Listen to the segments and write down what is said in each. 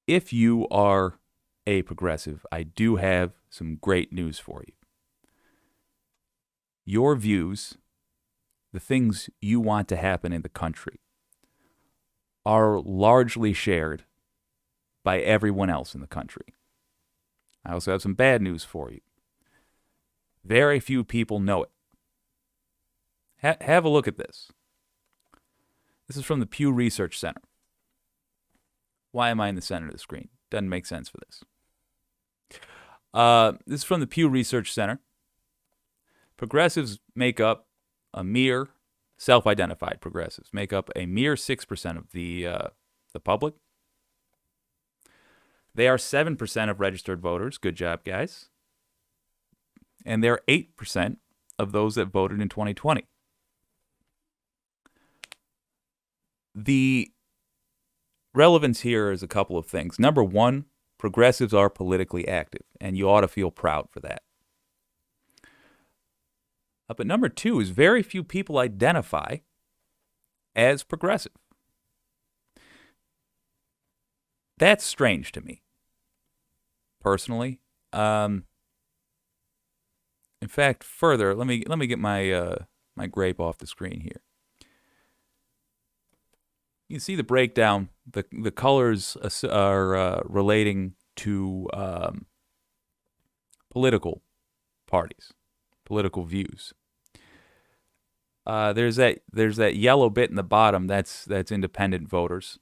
if you are a progressive, I do have some great news for you. Your views, the things you want to happen in the country, are largely shared by everyone else in the country. I also have some bad news for you. Very few people know it. Have a look at this. This is from the Pew Research Center. Why am I in the center of the screen? Doesn't make sense for this. This is from the Pew Research Center. Progressives make up a mere, self-identified progressives, make up a mere 6% of the public. They are 7% of registered voters. Good job, guys. And they're 8% of those that voted in 2020. The relevance here is a couple of things. Number one, progressives are politically active, and you ought to feel proud for that. But number two is very few people identify as progressive. That's strange to me, personally. In fact, further, let me get my my grape off the screen here. You can see the breakdown. The colors are relating to political parties, political views. There's that yellow bit in the bottom. That's independent voters.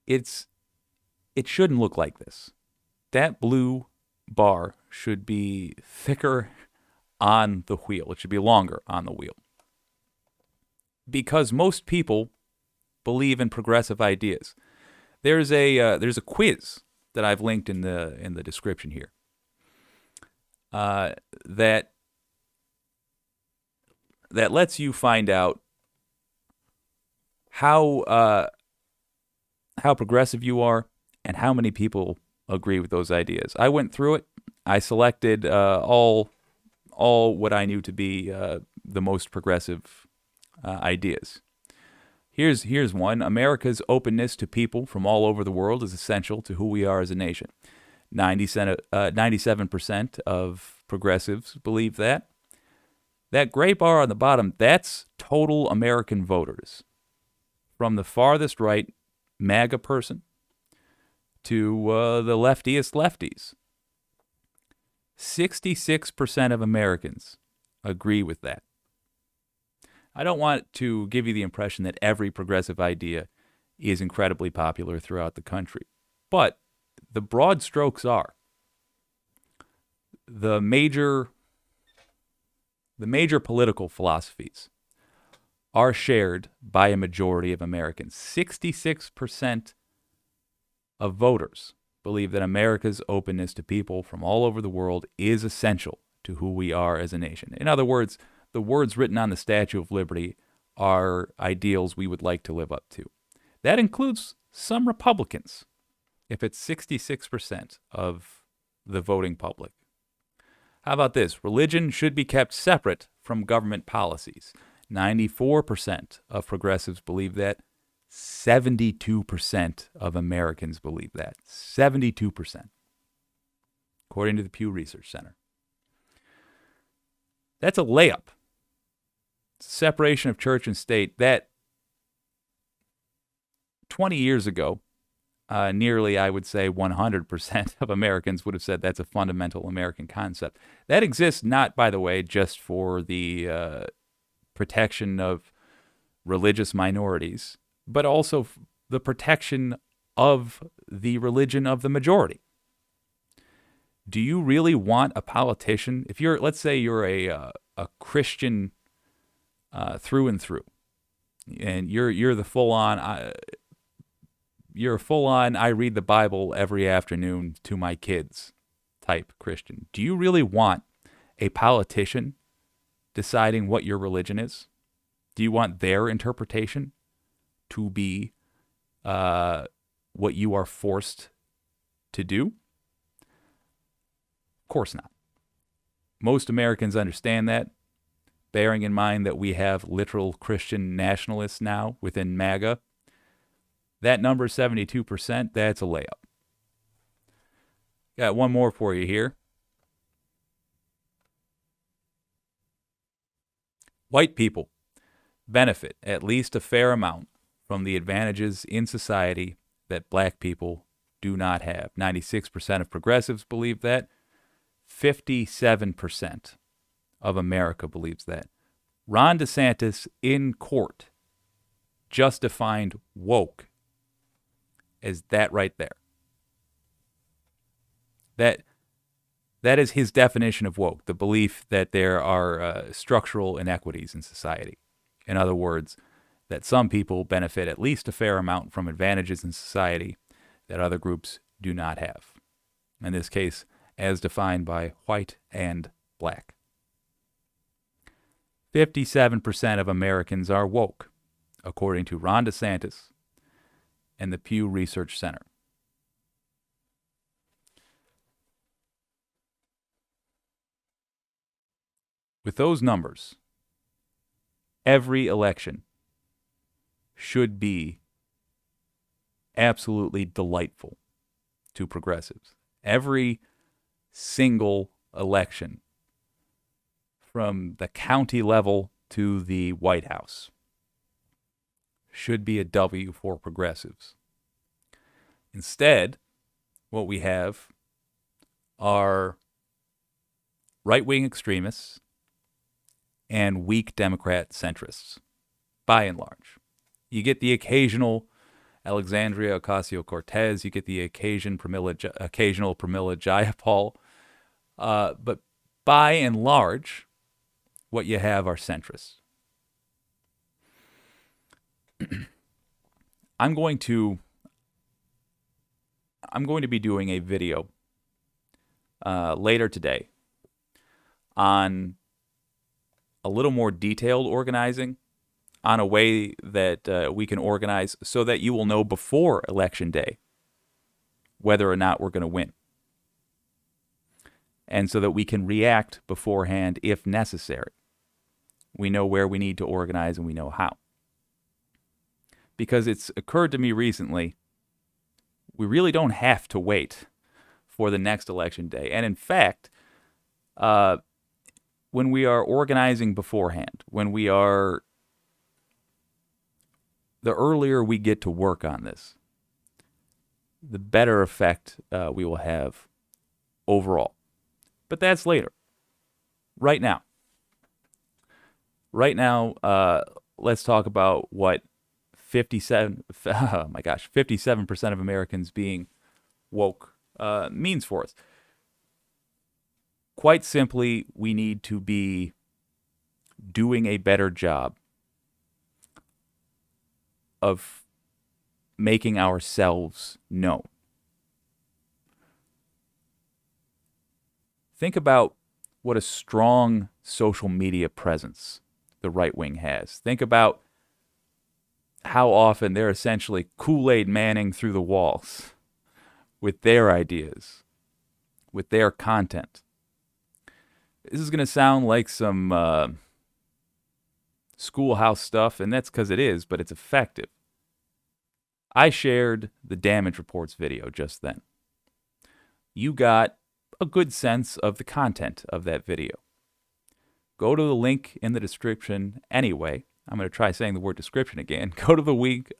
It shouldn't look like this. That blue bar should be thicker on the wheel. It should be longer on the wheel. Because most people believe in progressive ideas. There's a quiz that I've linked in the description here. That lets you find out how progressive you are and how many people agree with those ideas. I went through it. I selected all what I knew to be the most progressive ideas. Here's one. America's openness to people from all over the world is essential to who we are as a nation. 97% of progressives believe that. That gray bar on the bottom, that's total American voters. From the farthest right, MAGA person, to the leftiest lefties. 66% of Americans agree with that. I don't want to give you the impression that every progressive idea is incredibly popular throughout the country, but the broad strokes are the major political philosophies are shared by a majority of Americans. 66% of voters believe that America's openness to people from all over the world is essential to who we are as a nation. In other words, the words written on the Statue of Liberty are ideals we would like to live up to. That includes some Republicans, if it's 66% of the voting public. How about this? Religion should be kept separate from government policies. 94% of progressives believe that. 72% of Americans believe that. 72%, according to the Pew Research Center. That's a layup. Separation of church and state. That 20 years ago, nearly, I would say, 100% of Americans would have said that's a fundamental American concept. That exists not, by the way, just for the protection of religious minorities, but also the protection of the religion of the majority. Do you really want a politician? If you're, let's say you're a Christian through and through, and you're the full-on, I read the Bible every afternoon to my kids type Christian. Do you really want a politician deciding what your religion is? Do you want their interpretation to be what you are forced to do? Of course not. Most Americans understand that, bearing in mind that we have literal Christian nationalists now within MAGA. That number, 72%, that's a layup. Got one more for you here. White people benefit at least a fair amount from the advantages in society that black people do not have. 96% of progressives believe that. 57% of America believes that. Ron DeSantis in court just defined woke as that right there. That is his definition of woke, the belief that there are structural inequities in society. In other words, that some people benefit at least a fair amount from advantages in society that other groups do not have. In this case, as defined by white and black. 57% of Americans are woke, according to Ron DeSantis and the Pew Research Center. With those numbers, every election should be absolutely delightful to progressives. Every single election, from the county level to the White House, should be a W for progressives. Instead, what we have are right-wing extremists and weak Democrat centrists, by and large. You get the occasional Alexandria Ocasio-Cortez, you get the occasional Pramila Jayapal, but by and large, what you have are centrists. I'm going to be doing a video later today on a little more detailed organizing, on a way that we can organize so that you will know before Election Day whether or not we're going to win. And so that we can react beforehand if necessary. We know where we need to organize and we know how. Because it's occurred to me recently, we really don't have to wait for the next Election Day. And in fact, when we are organizing beforehand, the earlier we get to work on this, the better effect we will have overall. But that's later. Right now, let's talk about what 57% of Americans being woke means for us. Quite simply, we need to be doing a better job of making ourselves known. Think about what a strong social media presence the right wing has. Think about how often they're essentially Kool-Aid Manning through the walls with their ideas, with their content. This is going to sound like some schoolhouse stuff, and that's because it is, but it's effective. I shared the damage reports video just then. You got a good sense of the content of that video. Go to the link in the description anyway. I'm going to try saying the word description again. Go to the link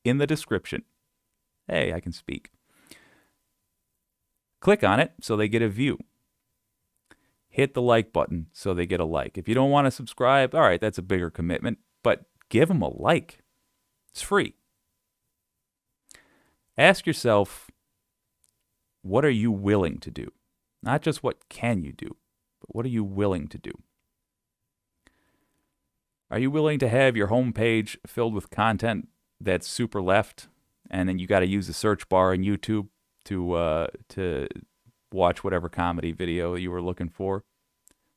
in the description. Hey, I can speak. Click on it so they get a view. Hit the like button so they get a like. If you don't want to subscribe, all right, that's a bigger commitment, but give them a like. It's free. Ask yourself, what are you willing to do? Not just what can you do, but what are you willing to do? Are you willing to have your homepage filled with content that's super left, and then you got to use the search bar in YouTube to watch whatever comedy video you were looking for?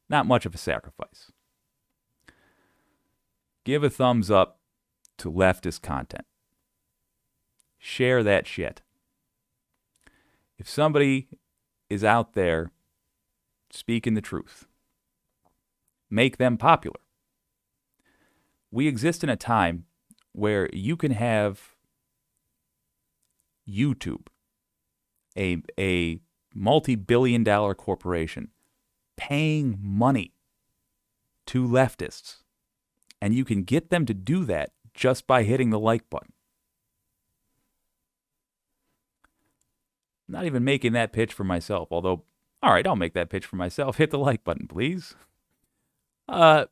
Not much of a sacrifice. Give a thumbs up to leftist content. Share that shit. If somebody is out there speaking the truth, make them popular. We exist in a time where you can have YouTube, a multi-billion-dollar corporation, paying money to leftists, and you can get them to do that just by hitting the like button. I'm not even making that pitch for myself, although, all right, I'll make that pitch for myself. Hit the like button, please. But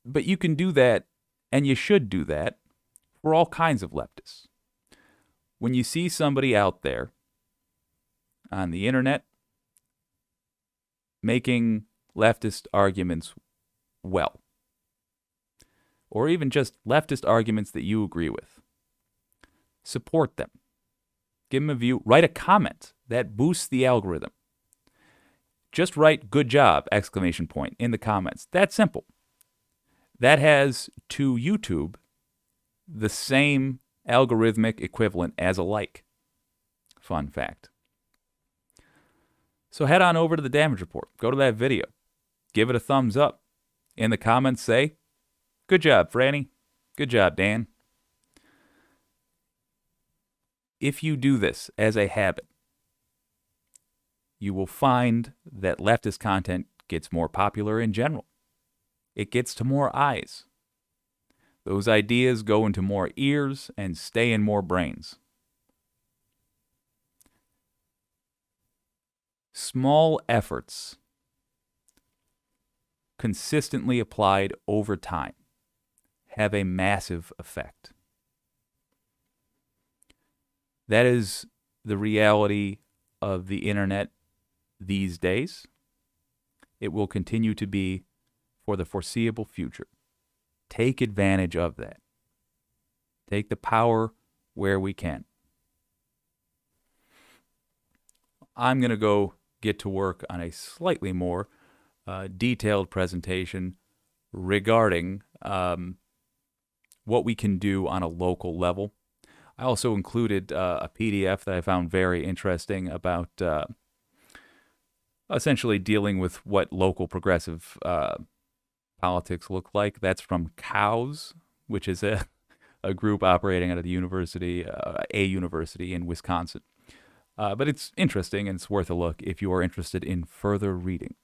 you can do that, and you should do that, for all kinds of leftists. When you see somebody out there on the internet making leftist arguments well, or even just leftist arguments that you agree with, support them. Give them a view. Write a comment that boosts the algorithm. Just write "good job!" in the comments. That's simple. That has, to YouTube, the same algorithmic equivalent as a like. Fun fact. So head on over to the Damage Report. Go to that video. Give it a thumbs up. In the comments, say, "Good job, Franny. Good job, Dan." If you do this as a habit, you will find that leftist content gets more popular in general. It gets to more eyes. Those ideas go into more ears and stay in more brains. Small efforts consistently applied over time have a massive effect. That is the reality of the internet these days. It will continue to be for the foreseeable future. Take advantage of that. Take the power where we can. I'm going to go get to work on a slightly more detailed presentation regarding what we can do on a local level. I also included a PDF that I found very interesting about essentially dealing with what local progressive politics look like. That's from COWS, which is a group operating out of the university, a university in Wisconsin. But it's interesting and it's worth a look if you are interested in further reading.